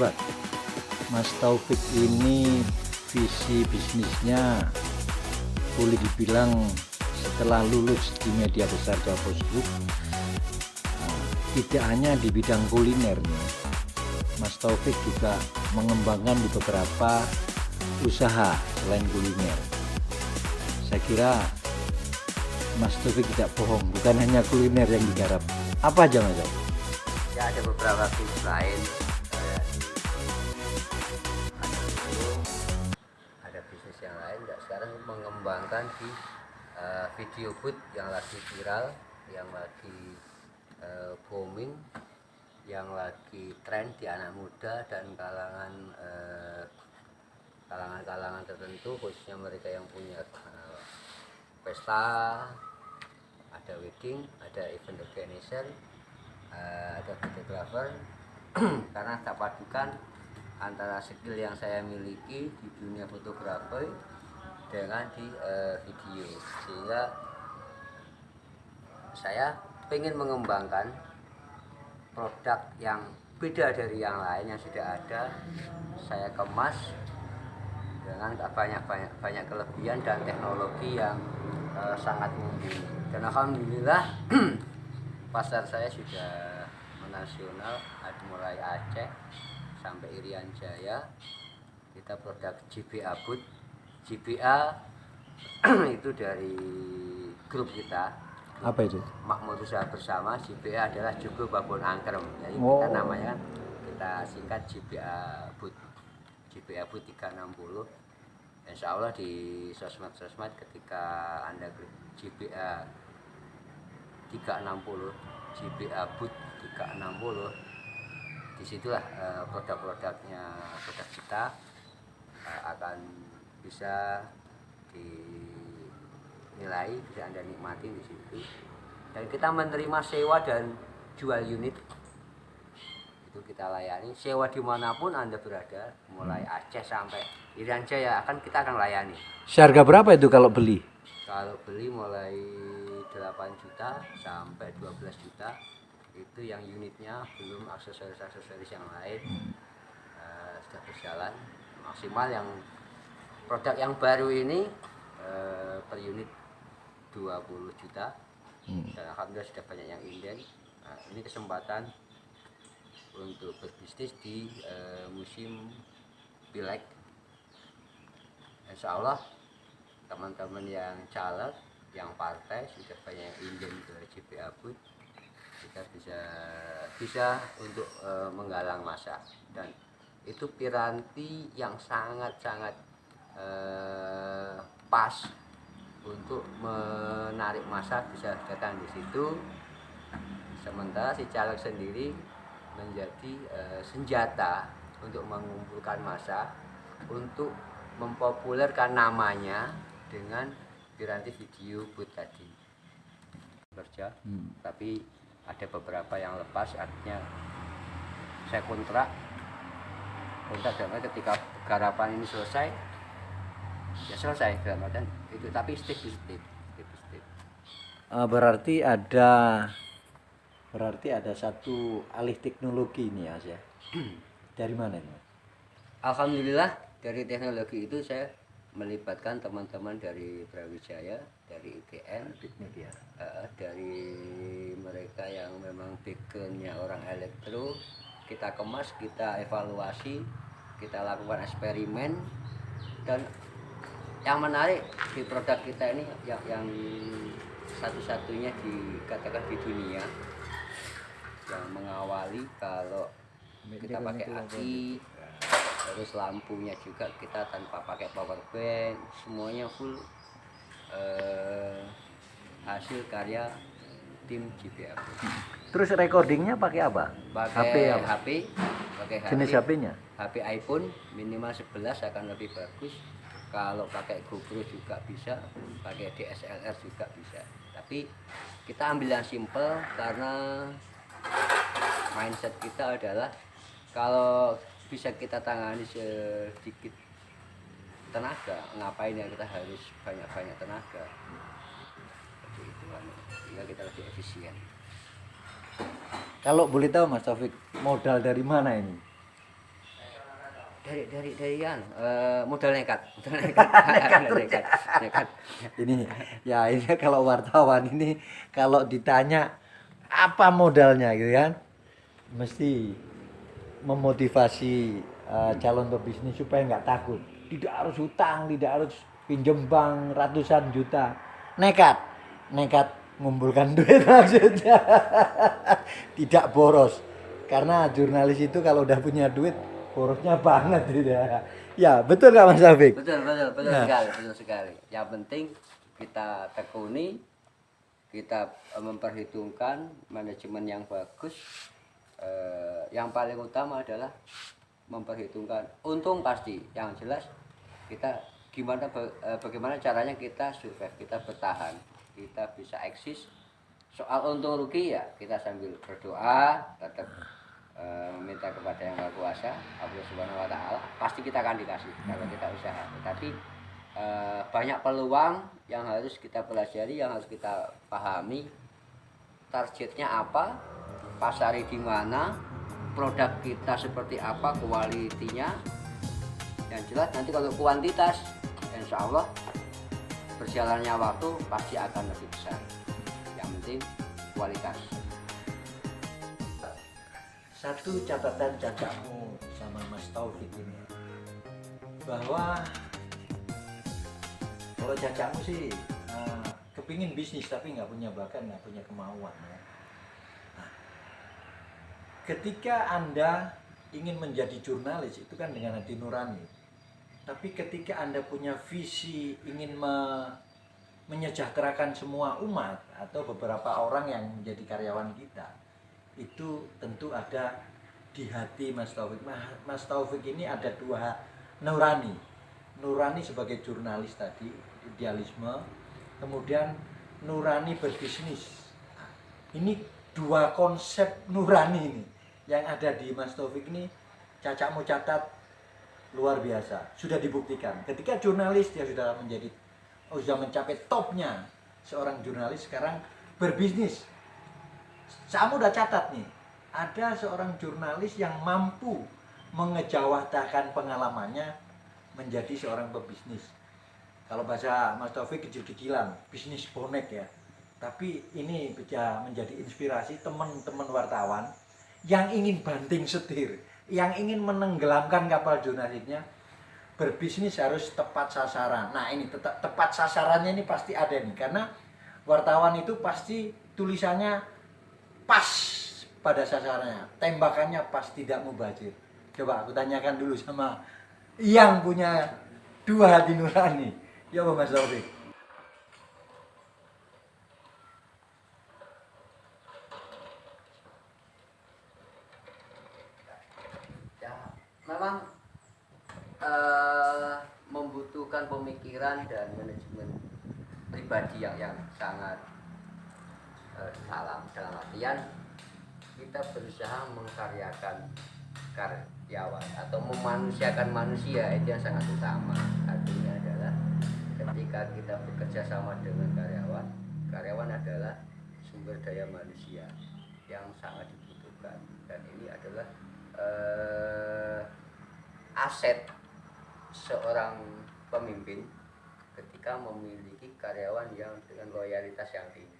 sahabat, Mas Taufik ini visi bisnisnya boleh dibilang setelah lulus di media besar Javos Group, tidak hanya di bidang kuliner nih, Mas Taufik juga mengembangkan di beberapa usaha selain kuliner. Saya kira Mas Taufik tidak bohong, bukan hanya kuliner yang digarap. Apa aja Mas Taufik? Ya, ada beberapa bisnis lain, kayak ada bisnis yang lain. Sekarang mengembangkan di video booth yang lagi viral, yang lagi booming, yang lagi tren di anak muda dan kalangan tertentu, khususnya mereka yang punya pesta, ada wedding, ada event organizer, ada fotografer. Karena tak padukan antara skill yang saya miliki di dunia fotografi dengan di video, sehingga saya ingin mengembangkan produk yang beda dari yang lain yang sudah ada. Saya kemas dengan banyak kelebihan dan teknologi yang sangat mumpuni, dan alhamdulillah pasar saya sudah menasional, mulai Aceh sampai Irian Jaya. Kita produk GBA Boot. GBA itu dari grup kita. Apa itu? Makmur Usaha Bersama. GBA adalah Jogo Babon Angkrem. Jadi kita namanya, kita singkat GBA Boot. GBA Boot 360. Insya Allah di sosmed ketika Anda GBA 360, GBA Boot 360, disitulah produk-produknya, produk kita akan bisa dinilai, bisa Anda nikmati di situ. Dan kita menerima sewa dan jual unit, itu kita layani. Sewa dimanapun Anda berada, mulai Aceh sampai Irian Jaya kita akan layani. Seharga berapa itu kalau beli? Kalau beli mulai 8 juta sampai 12 juta, itu yang unitnya, belum aksesoris yang lain. Sudah berjalan maksimal. Yang produk yang baru ini per unit 20 juta, dan alhamdulillah sudah banyak yang inden. Ini kesempatan untuk berbisnis di musim Pileg. Insya Allah teman-teman yang caleg, yang partai sudah banyak yang inden ke GBA Boot, kita bisa untuk menggalang massa, dan itu piranti yang sangat pas untuk menarik massa, bisa datang di situ. Sementara si caleg sendiri menjadi senjata untuk mengumpulkan massa, untuk mempopulerkan namanya dengan piranti video booth tadi. Kerja, tapi ada beberapa yang lepas, artinya saya kontrak karena ketika garapan ini selesai, ya selesai dan itu, tapi step by step. Berarti ada satu alih teknologi ini ya. Dari mana ini? Alhamdulillah dari teknologi itu saya melibatkan teman-teman dari Brawijaya, dari ITN, Media, dari mereka yang memang backgroundnya orang elektro. Kita kemas, kita evaluasi, kita lakukan eksperimen, dan yang menarik di produk kita ini yang satu-satunya dikatakan di dunia yang mengawali kalau kita pakai aki, terus lampunya juga kita tanpa pakai power bank, semuanya full hasil karya tim GBA. Terus recordingnya pakai apa? Pakai HP, jenis HP-nya? HP iPhone minimal 11 akan lebih bagus. Kalau pakai GoPro juga bisa, pakai DSLR juga bisa. Tapi kita ambil yang simple karena mindset kita adalah kalau bisa kita tangani sedikit tenaga, ngapain ya kita harus banyak tenaga. Seperti itu, sehingga kita lebih efisien. Kalau boleh tahu Mas Taufik, modal dari mana ini? modal nekat, nekat. Ini ya ini kalau wartawan ini kalau ditanya apa modalnya gitu kan, mesti memotivasi calon pebisnis supaya nggak takut, tidak harus hutang, tidak harus pinjem bank ratusan juta, nekat ngumpulkan duit maksudnya. Tidak boros, karena jurnalis itu kalau udah punya duit borosnya banget tidak. Ya betul nggak Mas Taufik? Betul Nah. betul sekali. Yang penting kita tekuni, kita memperhitungkan manajemen yang bagus. Yang paling utama adalah memperhitungkan untung pasti. Yang jelas kita bagaimana caranya kita survive, kita bertahan, kita bisa eksis. Soal untung rugi ya kita sambil berdoa, tetap meminta kepada Yang Maha Kuasa, Allah Subhanahu wa taala, pasti kita akan dikasih kalau kita usaha. Tetapi banyak peluang yang harus kita pelajari, yang harus kita pahami. Targetnya apa? Pasari di mana? Produk kita seperti apa? Kualitinya? Yang jelas nanti kalau kuantitas, insya Allah berjalannya waktu pasti akan lebih besar. Yang penting kualitas. Satu catatan cacakmu sama Mas Taufik ini, bahwa kalau cacakmu sih kepingin bisnis tapi nggak punya bakat, nggak punya kemauan ya. Nah, ketika Anda ingin menjadi jurnalis itu kan dengan hati nurani, tapi ketika Anda punya visi ingin menyejahterakan semua umat atau beberapa orang yang menjadi karyawan kita, itu tentu ada di hati Mas Taufik. Mas Taufik ini ada dua nurani sebagai jurnalis tadi, idealisme, kemudian nurani berbisnis. Ini dua konsep nurani ini yang ada di Mas Taufik ini. Cacakmu catat, luar biasa, sudah dibuktikan. Ketika jurnalis dia sudah mencapai topnya seorang jurnalis, sekarang berbisnis. Kamu udah catat nih, ada seorang jurnalis yang mampu mengejawantahkan pengalamannya menjadi seorang pebisnis. Kalau bahasa Mas Taufik kecil-kecilan, bisnis bonek ya. Tapi ini bisa menjadi inspirasi teman-teman wartawan yang ingin banting setir, yang ingin menenggelamkan kapal jurnalisnya. Berbisnis harus tepat sasaran. Nah ini tepat sasarannya ini pasti ada nih, karena wartawan itu pasti tulisannya pas pada sasarannya, tembakannya pas, tidak mubazir. Coba aku tanyakan dulu sama yang punya dua hati nurani. Ya Mas Taufik. Ya, memang membutuhkan pemikiran dan manajemen pribadi yang sangat dalam artian kita berusaha mengkaryakan karyawan atau memanusiakan manusia, itu yang sangat utama. Artinya adalah ketika kita bekerja sama dengan karyawan adalah sumber daya manusia yang sangat dibutuhkan, dan ini adalah aset seorang pemimpin ketika memiliki karyawan yang dengan loyalitas yang tinggi.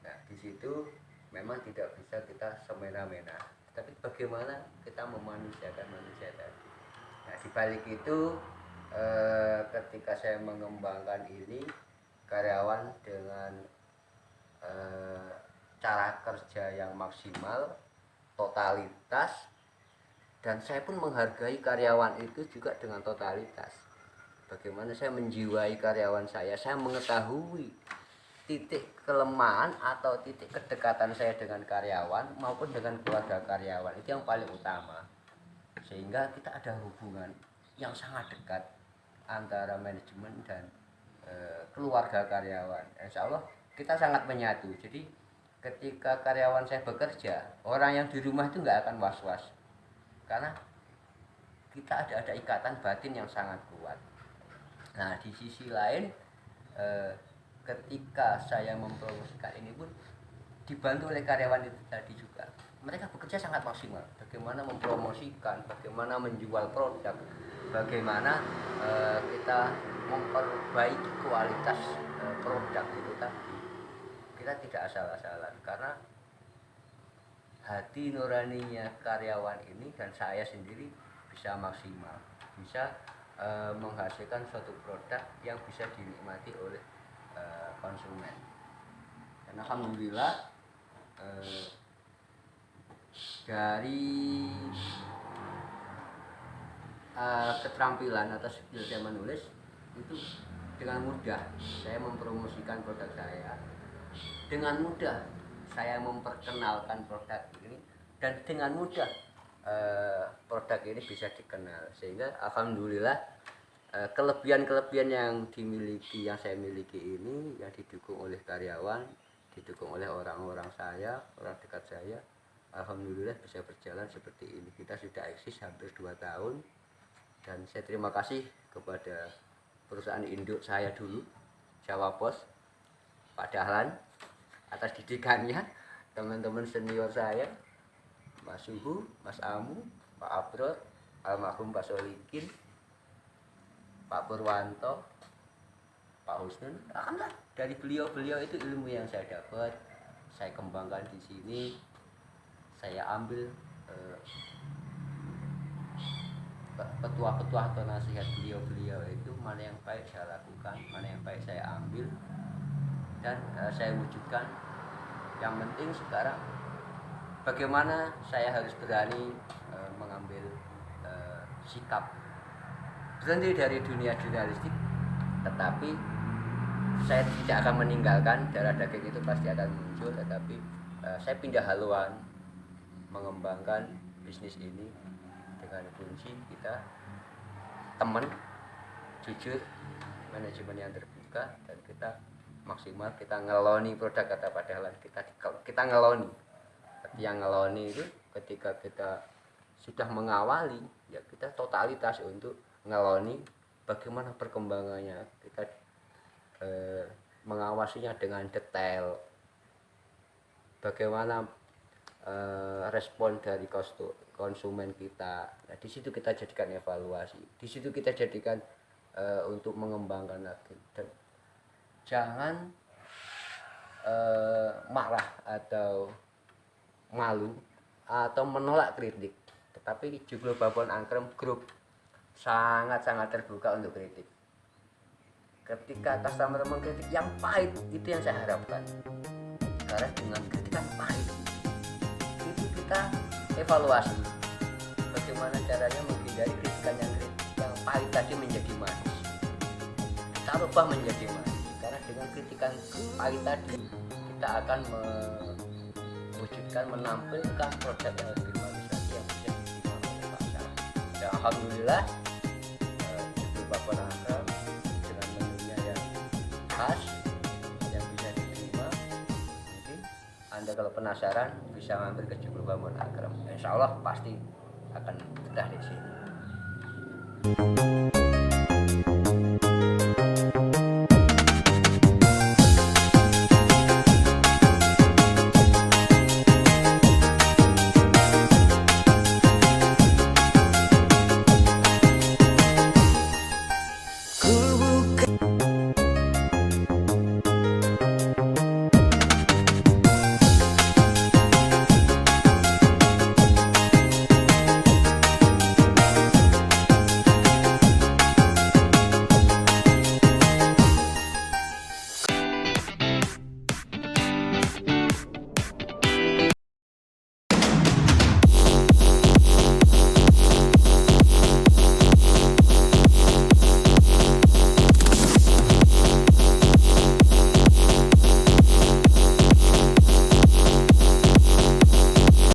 Nah, di situ memang tidak bisa kita semena-mena, tapi bagaimana kita memanusiakan manusia tadi. Nah, di balik itu ketika saya mengembangkan ini, karyawan dengan cara kerja yang maksimal, totalitas, dan saya pun menghargai karyawan itu juga dengan totalitas. Bagaimana saya menjiwai karyawan saya mengetahui titik kelemahan atau titik kedekatan saya dengan karyawan maupun dengan keluarga karyawan, itu yang paling utama, sehingga kita ada hubungan yang sangat dekat antara manajemen dan keluarga karyawan. Insya Allah kita sangat menyatu. Jadi ketika karyawan saya bekerja, orang yang di rumah itu nggak akan was-was, karena kita ada ikatan batin yang sangat kuat. Nah, di sisi lain ketika saya mempromosikan ini pun dibantu oleh karyawan itu tadi juga, mereka bekerja sangat maksimal. bagaimana mempromosikan, bagaimana menjual produk, bagaimana kita memperbaiki kualitas produk itu tadi. Kita tidak asal-asalan, karena hati nuraninya karyawan ini dan saya sendiri bisa maksimal, bisa menghasilkan suatu produk yang bisa dinikmati oleh konsumen. Dan alhamdulillah dari keterampilan atau skill saya menulis itu dengan mudah saya mempromosikan produk saya, dengan mudah saya memperkenalkan produk ini, dan dengan mudah produk ini bisa dikenal. Sehingga alhamdulillah kelebihan-kelebihan yang saya miliki ini, yang didukung oleh karyawan, didukung oleh orang-orang saya, orang dekat saya, alhamdulillah bisa berjalan seperti ini. Kita sudah eksis hampir 2 tahun, dan saya terima kasih kepada perusahaan induk saya dulu, Jawa Pos, Pak Dahlan, atas didikannya, teman-teman senior saya, Mas Suhu, Mas Amu, Pak Abrod, almarhum Pak Solikin, Pak Purwanto, Pak Husnun. Alhamdulillah dari beliau-beliau itu ilmu yang saya dapat, saya kembangkan di sini. Saya ambil petua-petua atau nasihat beliau-beliau itu, mana yang baik saya lakukan, mana yang baik saya ambil, dan saya wujudkan. Yang penting sekarang bagaimana saya harus berani mengambil sikap berhenti dari dunia jurnalistik, tetapi saya tidak akan meninggalkan darah daging itu, pasti akan muncul, tetapi saya pindah haluan mengembangkan bisnis ini dengan kunci kita teman, jujur, manajemen yang terbuka, dan kita maksimal, kita ngeloni produk. Kata Pak Dahlan, kita ngeloni. Yang ngeloni itu ketika kita sudah mengawali, ya kita totalitas untuk ngeloni bagaimana perkembangannya, kita mengawasinya dengan detail, bagaimana respon dari konsumen kita. Nah, di situ kita jadikan evaluasi, di situ kita jadikan untuk mengembangkan lagi. Dan jangan marah atau malu atau menolak kritik, tetapi Joglo Babon Angkrem Group sangat-sangat terbuka untuk kritik. Ketika customer mengkritik yang pahit, itu yang saya harapkan, karena dengan kritikan pahit itu kita evaluasi bagaimana caranya menghindari kritikan yang pahit tadi menjadi manis, kita rubah menjadi manis. Karena dengan kritikan pahit tadi kita akan mewujudkan, menampilkan produk yang lebih manis lagi, yang bisa diterima oleh pasar. Dan alhamdulillah Joglo Babon Angkrem dengan menunya yang khas, yang bisa diterima. Mungkin Anda kalau penasaran bisa mampir ke Joglo Babon Angkrem. Insya Allah pasti akan betah di sini.